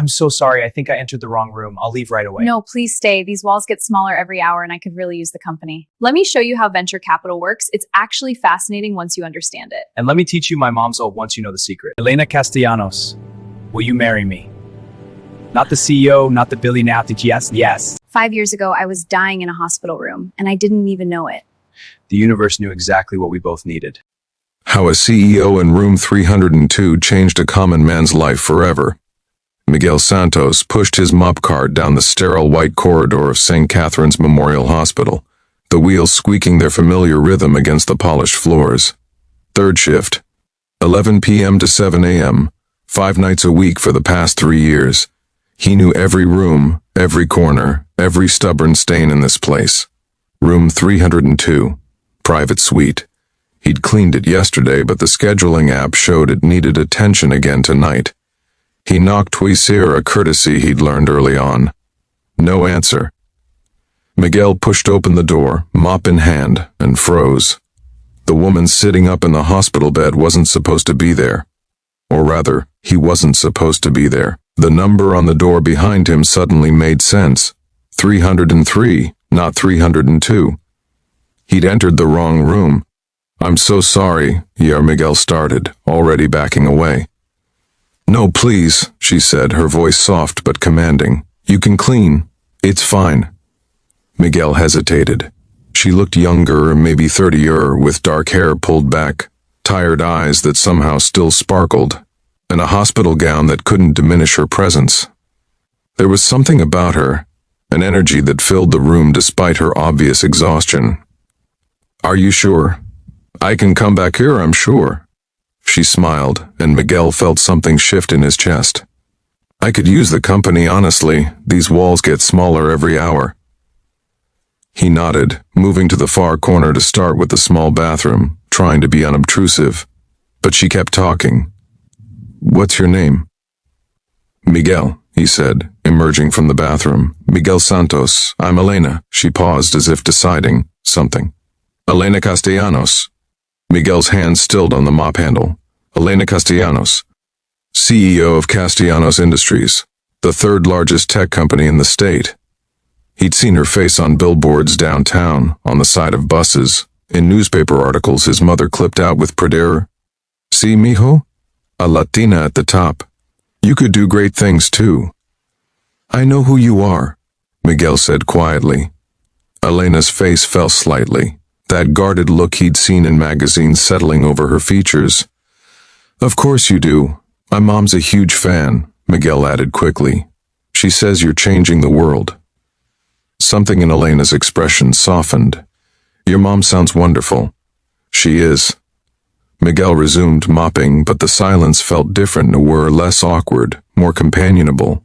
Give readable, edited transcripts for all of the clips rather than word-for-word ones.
I'm so sorry. I think I entered the wrong room. I'll leave right away. No, please stay. These walls get smaller every hour and I could really use the company. Let me show you how venture capital works. It's actually fascinating once you understand it. And let me teach you my mom's old once you know the secret. Elena Castellanos, will you marry me? Not the CEO, not the billionaire. Yes. 5 years ago, I was dying in a hospital room and I didn't even know it. The universe knew exactly what we both needed. How a CEO in room 302 changed a common man's life forever. Miguel Santos pushed his mop cart down the sterile white corridor of St. Catherine's Memorial Hospital, the wheels squeaking their familiar rhythm against the polished floors. Third shift, 11 p.m. to 7 a.m., 5 nights a week for the past 3 years. He knew every room, every corner, every stubborn stain in this place. Room 302, private suite. He'd cleaned it yesterday, but the scheduling app showed it needed attention again tonight. He knocked twice, a courtesy he'd learned early on. No answer. Miguel pushed open the door, mop in hand, and froze. The woman sitting up in the hospital bed wasn't supposed to be there. Or rather, he wasn't supposed to be there. The number on the door behind him suddenly made sense. 303, not 302. He'd entered the wrong room. "I'm so sorry," Miguel started, already backing away. "No, please," she said, her voice soft but commanding. "You can clean. It's fine." Miguel hesitated. She looked younger, maybe 30-er, with dark hair pulled back, tired eyes that somehow still sparkled, and a hospital gown that couldn't diminish her presence. There was something about her, an energy that filled the room despite her obvious exhaustion. "Are you sure? I can come back here, I'm sure." She smiled, and Miguel felt something shift in his chest. "I could use the company, honestly. These walls get smaller every hour." He nodded, moving to the far corner to start with the small bathroom, trying to be unobtrusive. But she kept talking. "What's your name?" "Miguel," he said, emerging from the bathroom. "Miguel Santos. I'm Elena." She paused as if deciding something. "Elena Castellanos." Miguel's hand stilled on the mop handle. "Elena Castellanos, CEO of Castellanos Industries, the third largest tech company in the state." He'd seen her face on billboards downtown, on the side of buses, in newspaper articles his mother clipped out with Pradera. "See, mijo? A Latina at the top. You could do great things too." "I know who you are," Miguel said quietly. Elena's face fell slightly, that guarded look he'd seen in magazines settling over her features. "Of course you do. My mom's a huge fan," Miguel added quickly. "She says you're changing the world." Something in Elena's expression softened. "Your mom sounds wonderful." "She is." Miguel resumed mopping, but the silence felt different, less awkward, more companionable.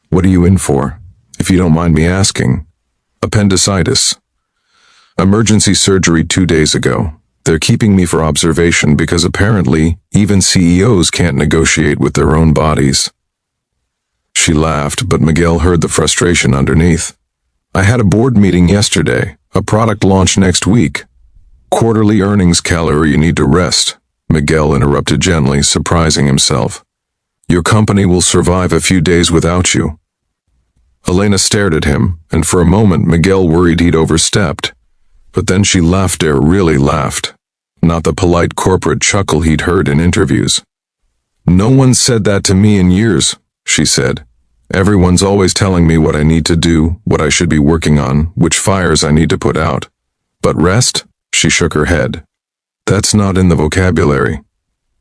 "What are you in for, if you don't mind me asking?" "Appendicitis. Emergency surgery 2 days ago. They're keeping me for observation because apparently even CEOs can't negotiate with their own bodies." She laughed, but Miguel heard the frustration underneath. "I had a board meeting yesterday, a product launch next week. Quarterly earnings calorie, you need to rest," Miguel interrupted gently, surprising himself. "Your company will survive a few days without you." Elena stared at him, and for a moment Miguel worried he'd overstepped. But then she laughed, really laughed. Not the polite corporate chuckle he'd heard in interviews. "No one said that to me in years," she said. "Everyone's always telling me what I need to do, what I should be working on, which fires I need to put out. But rest?" She shook her head. "That's not in the vocabulary."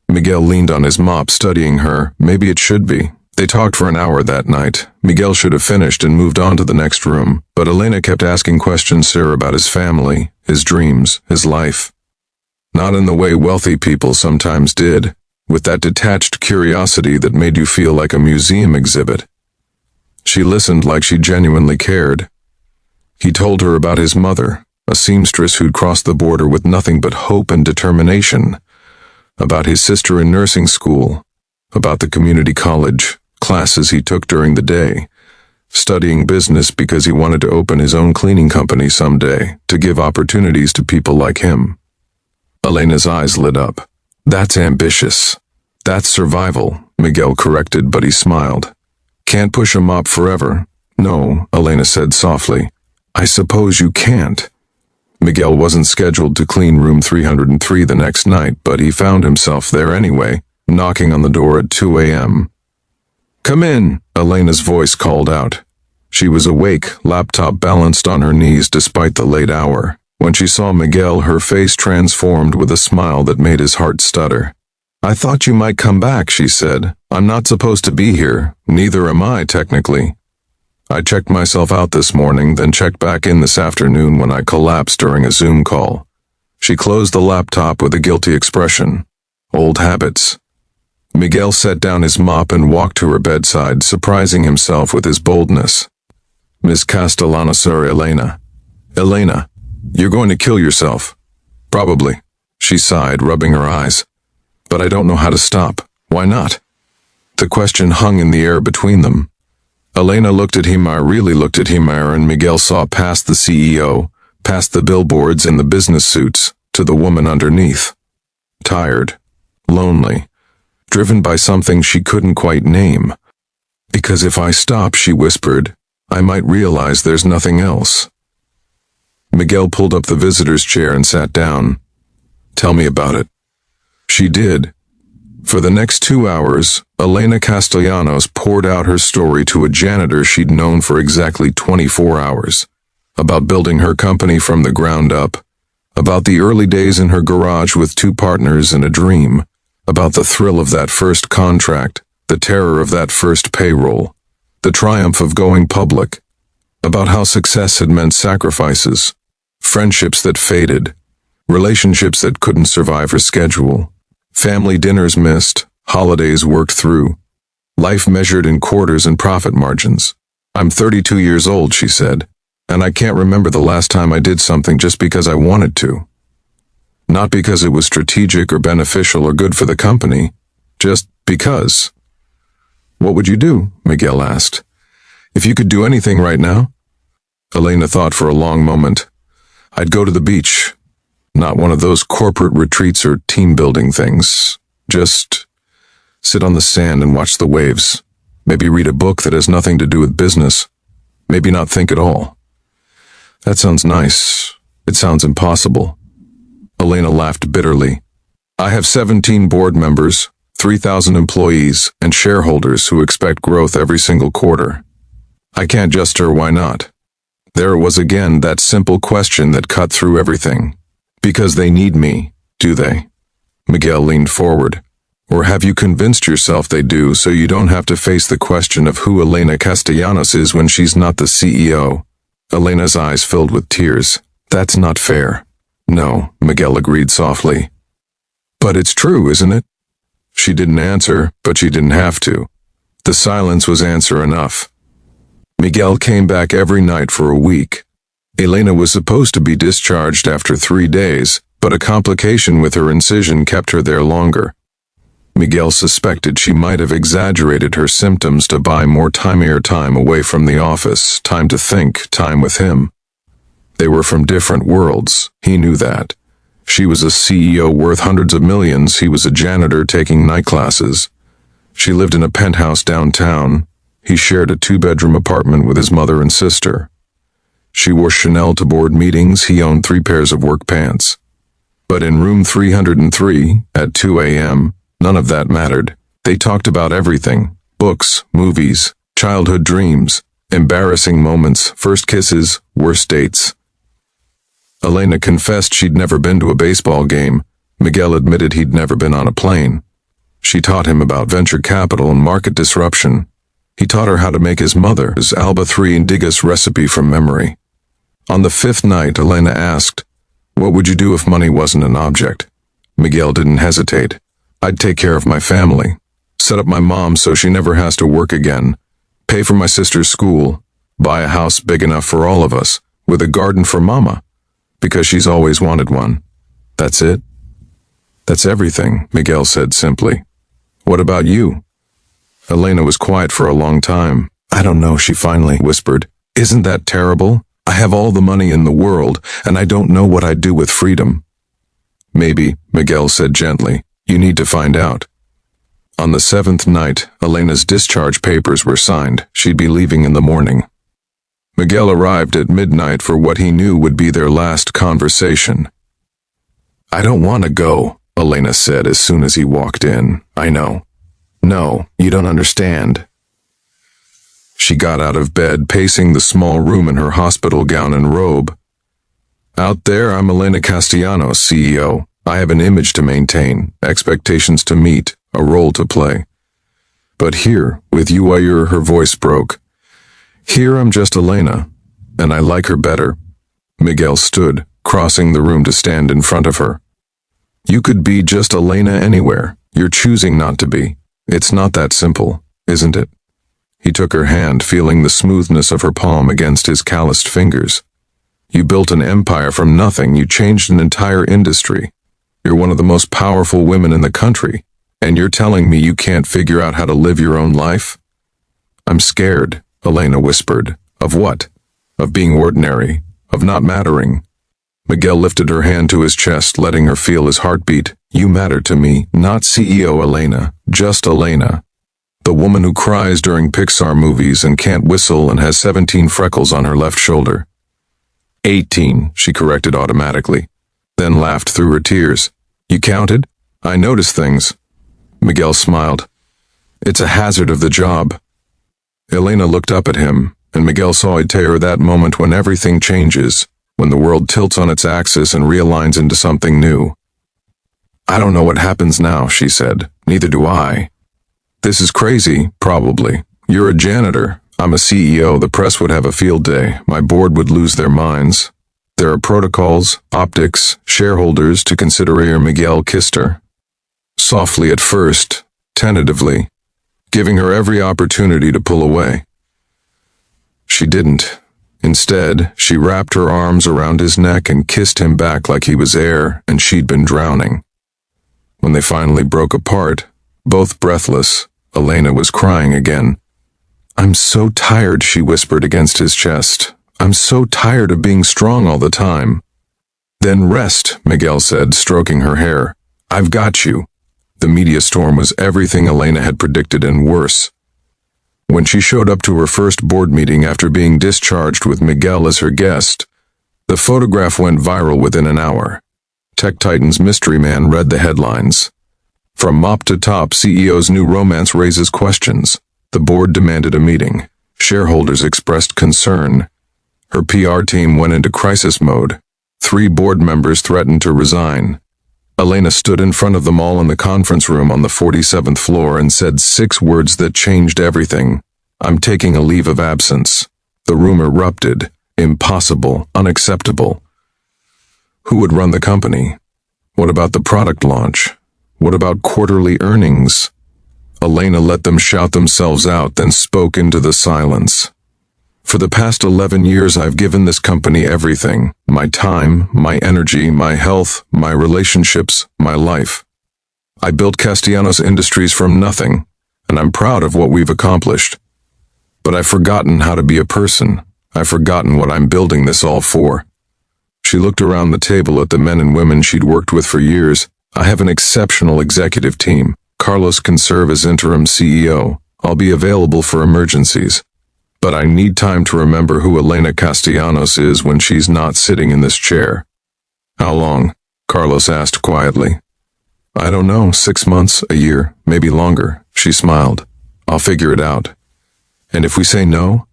Miguel leaned on his mop, studying her. Maybe it should be. They talked for an hour that night. Miguel should have finished and moved on to the next room, but Elena kept asking questions about his family, his dreams, his life. Not in the way wealthy people sometimes did, with that detached curiosity that made you feel like a museum exhibit. She listened like she genuinely cared. He told her about his mother, a seamstress who'd crossed the border with nothing but hope and determination, about his sister in nursing school, about the community college classes he took during the day, studying business because he wanted to open his own cleaning company someday, to give opportunities to people like him. Elena's eyes lit up. "That's ambitious. That's survival," Miguel corrected, but he smiled. Can't push a mop forever. No, Elena said softly. I suppose you can't. Miguel wasn't scheduled to clean room 303 the next night, but he found himself there anyway, knocking on the door at 2 a.m. Come in, Elena's voice called out. She was awake, laptop balanced on her knees despite the late hour. When she saw Miguel, her face transformed with a smile that made his heart stutter. I thought you might come back, she said. I'm not supposed to be here. Neither am I, technically. I checked myself out this morning, then checked back in this afternoon when I collapsed during a Zoom call. She closed the laptop with a guilty expression. Old habits. Miguel set down his mop and walked to her bedside, surprising himself with his boldness. Miss Castellanos, Elena. Elena, you're going to kill yourself. Probably, she sighed, rubbing her eyes. But I don't know how to stop. Why not? The question hung in the air between them. Elena looked at Himar, really looked at Himar, and Miguel saw past the CEO, past the billboards and the business suits, to the woman underneath. Tired, lonely, driven by something she couldn't quite name. Because if I stop, she whispered, I might realize there's nothing else. Miguel pulled up the visitor's chair and sat down. Tell me about it. She did. For the next 2 hours, Elena Castellanos poured out her story to a janitor she'd known for exactly 24 hours. About building her company from the ground up. About the early days in her garage with 2 partners and a dream. About the thrill of that first contract, the terror of that first payroll. The triumph of going public. About how success had meant sacrifices. Friendships that faded. Relationships that couldn't survive her schedule. Family dinners missed, holidays worked through. Life measured in quarters and profit margins. I'm 32 years old, she said, and I can't remember the last time I did something just because I wanted to. Not because it was strategic or beneficial or good for the company, just because. What would you do? Miguel asked. If you could do anything right now? Elena thought for a long moment. I'd go to the beach. Not one of those corporate retreats or team-building things. Just sit on the sand and watch the waves. Maybe read a book that has nothing to do with business. Maybe not think at all. That sounds nice. It sounds impossible. Elena laughed bitterly. I have 17 board members, 3,000 employees, and shareholders who expect growth every single quarter. I can't just why not? There it was again, that simple question that cut through everything. Because they need me, do they? Miguel leaned forward. Or have you convinced yourself they do so you don't have to face the question of who Elena Castellanos is when she's not the CEO? Elena's eyes filled with tears. That's not fair. No, Miguel agreed softly. But it's true, isn't it? She didn't answer, but she didn't have to. The silence was answer enough. Miguel came back every night for a week. Elena was supposed to be discharged after 3 days, but a complication with her incision kept her there longer. Miguel suspected she might have exaggerated her symptoms to buy more time away from the office, time to think, time with him. They were from different worlds, he knew that. She was a CEO worth hundreds of millions, he was a janitor taking night classes. She lived in a penthouse downtown. He shared a 2-bedroom apartment with his mother and sister. She wore Chanel to board meetings, he owned 3 pairs of work pants. But in room 303, at 2 a.m., none of that mattered. They talked about everything. Books, movies, childhood dreams, embarrassing moments, first kisses, worst dates. Elena confessed she'd never been to a baseball game. Miguel admitted he'd never been on a plane. She taught him about venture capital and market disruption. He taught her how to make his mother's Alba 3 Indigas recipe from memory. On the 5th night, Elena asked, what would you do if money wasn't an object? Miguel didn't hesitate. I'd take care of my family. Set up my mom so she never has to work again. Pay for my sister's school. Buy a house big enough for all of us, with a garden for Mama. Because she's always wanted one. That's it? That's everything, Miguel said simply. What about you? Elena was quiet for a long time. I don't know, she finally whispered. Isn't that terrible? I have all the money in the world, and I don't know what I'd do with freedom. Maybe, Miguel said gently. You need to find out. On the 7th night, Elena's discharge papers were signed. She'd be leaving in the morning. Miguel arrived at midnight for what he knew would be their last conversation. "I don't want to go," Elena said as soon as he walked in. "I know." "No, you don't understand." She got out of bed, pacing the small room in her hospital gown and robe. "Out there, I'm Elena Castellanos, CEO. I have an image to maintain, expectations to meet, a role to play. But here, with you, her voice broke. Here I'm just Elena, and I like her better." Miguel stood, crossing the room to stand in front of her. "You could be just Elena anywhere. You're choosing not to be. It's not that simple, isn't it?" He took her hand, feeling the smoothness of her palm against his calloused fingers. "You built an empire from nothing. You changed an entire industry. You're one of the most powerful women in the country, and you're telling me you can't figure out how to live your own life?" "I'm scared," Elena whispered. "Of what?" "Of being ordinary, of not mattering." Miguel lifted her hand to his chest, letting her feel his heartbeat. "You matter to me, not CEO Elena, just Elena. The woman who cries during Pixar movies and can't whistle and has 17 freckles on her left shoulder." 18, she corrected automatically, then laughed through her tears. "You counted? I noticed things." Miguel smiled. "It's a hazard of the job." Elena looked up at him, and Miguel saw it tear that moment when everything changes, when the world tilts on its axis and realigns into something new. "I don't know what happens now," she said. "Neither do I. This is crazy, probably. You're a janitor. I'm a CEO. The press would have a field day. My board would lose their minds. There are protocols, optics, shareholders to consider." Miguel kissed her. Softly at first, tentatively, giving her every opportunity to pull away. She didn't. Instead, she wrapped her arms around his neck and kissed him back like he was air and she'd been drowning. When they finally broke apart, both breathless, Elena was crying again. "I'm so tired," she whispered against his chest. "I'm so tired of being strong all the time." "Then rest," Miguel said, stroking her hair. "I've got you." The media storm was everything Elena had predicted and worse. When she showed up to her first board meeting after being discharged with Miguel as her guest, the photograph went viral within an hour. Tech Titan's mystery man read the headlines. From mop to top, CEO's new romance raises questions. The board demanded a meeting. Shareholders expressed concern. Her PR team went into crisis mode. 3 board members threatened to resign. Elena stood in front of them all in the conference room on the 47th floor and said 6 words that changed everything. "I'm taking a leave of absence." The room erupted. Impossible. Unacceptable. Who would run the company? What about the product launch? What about quarterly earnings? Elena let them shout themselves out, then spoke into the silence. "For the past 11 years, I've given this company everything. My time, my energy, my health, my relationships, my life. I built Castellanos Industries from nothing, and I'm proud of what we've accomplished. But I've forgotten how to be a person. I've forgotten what I'm building this all for." She looked around the table at the men and women she'd worked with for years. "I have an exceptional executive team. Carlos can serve as interim CEO. I'll be available for emergencies. But I need time to remember who Elena Castellanos is when she's not sitting in this chair." "How long?" Carlos asked quietly. "I don't know, 6 months, a year, maybe longer," she smiled. "I'll figure it out." "And if we say no?"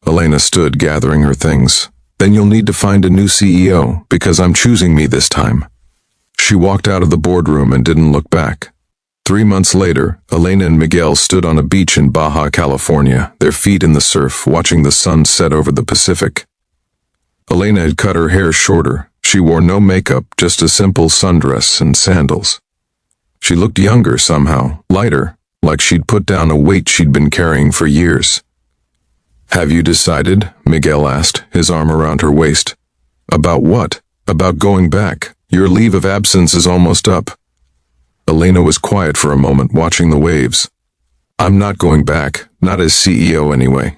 Elena stood, gathering her things. "Then you'll need to find a new CEO, because I'm choosing me this time." She walked out of the boardroom and didn't look back. 3 months later, Elena and Miguel stood on a beach in Baja California, their feet in the surf, watching the sun set over the Pacific. Elena had cut her hair shorter. She wore no makeup, just a simple sundress and sandals. She looked younger somehow, lighter, like she'd put down a weight she'd been carrying for years. "Have you decided?" Miguel asked, his arm around her waist. "About what?" "About going back. Your leave of absence is almost up." Elena was quiet for a moment, watching the waves. "I'm not going back, not as CEO anyway."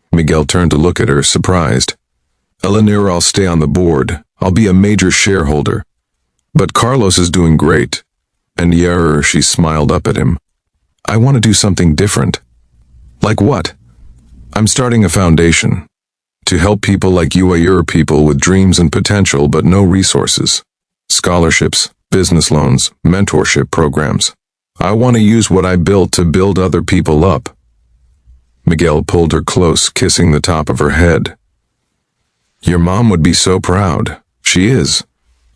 Miguel turned to look at her, surprised. "Eleanor, I'll stay on the board. I'll be a major shareholder. But Carlos is doing great." And she smiled up at him. I want to do something different. Like what? I'm starting a foundation to help people like you, your people with dreams and potential but no resources. Scholarships, business loans, mentorship programs. I want to use what I built to build other people up. Miguel pulled her close, kissing the top of her head. Your mom would be so proud. She is.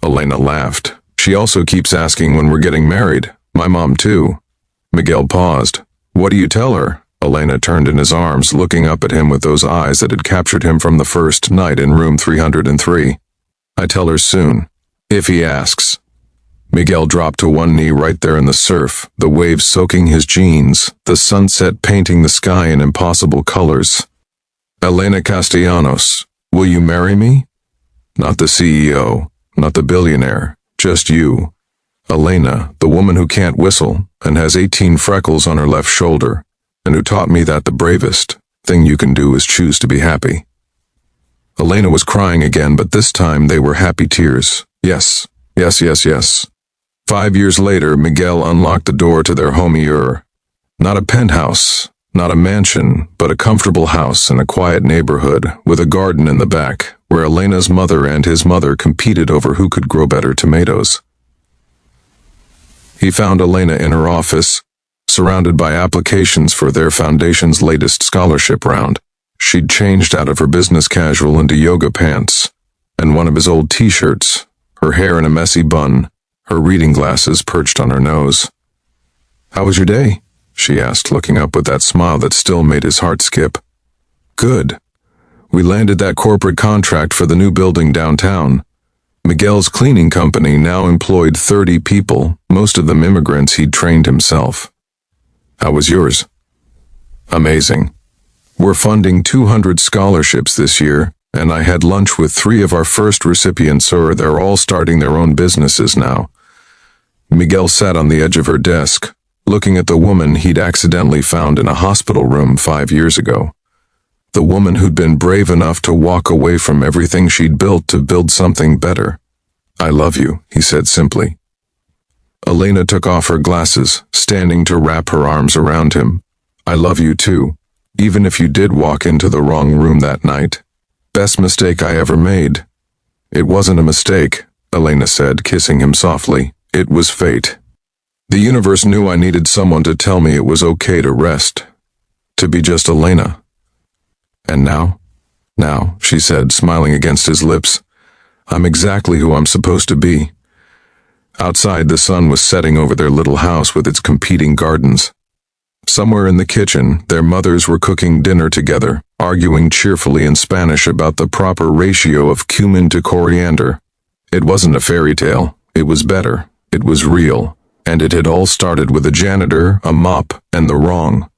Elena laughed. She also keeps asking when we're getting married. My mom too. Miguel paused. What do you tell her? Elena turned in his arms, looking up at him with those eyes that had captured him from the first night in room 303. I tell her soon. If he asks. Miguel dropped to one knee right there in the surf, the waves soaking his jeans, the sunset painting the sky in impossible colors. Elena Castellanos, will you marry me? Not the CEO, not the billionaire, just you. Elena, the woman who can't whistle and has 18 freckles on her left shoulder, and who taught me that the bravest thing you can do is choose to be happy. Elena was crying again, but this time they were happy tears. Yes, yes, yes, yes. 5 years later, Miguel unlocked the door to their home. Not a penthouse, not a mansion, but a comfortable house in a quiet neighborhood with a garden in the back, where Elena's mother and his mother competed over who could grow better tomatoes. He found Elena in her office, surrounded by applications for their foundation's latest scholarship round. She'd changed out of her business casual into yoga pants, and one of his old t-shirts, her hair in a messy bun, her reading glasses perched on her nose. How was your day? She asked, looking up with that smile that still made his heart skip. Good. We landed that corporate contract for the new building downtown. Miguel's cleaning company now employed 30 people, most of them immigrants he'd trained himself. How was yours? Amazing. We're funding 200 scholarships this year, and I had lunch with 3 of our first recipients, so they're all starting their own businesses now. Miguel sat on the edge of her desk, looking at the woman he'd accidentally found in a hospital room 5 years ago. The woman who'd been brave enough to walk away from everything she'd built to build something better. I love you, he said simply. Elena took off her glasses, standing to wrap her arms around him. I love you too, even if you did walk into the wrong room that night. Best mistake I ever made. It wasn't a mistake, Elena said, kissing him softly. It was fate. The universe knew I needed someone to tell me it was okay to rest, to be just Elena. And now, she said, smiling against his lips, I'm exactly who I'm supposed to be. Outside, the sun was setting over their little house with its competing gardens. Somewhere in the kitchen, their mothers were cooking dinner together, arguing cheerfully in Spanish about the proper ratio of cumin to coriander. It wasn't a fairy tale. It was better. It was real. And it had all started with a janitor, a mop, and the wrong.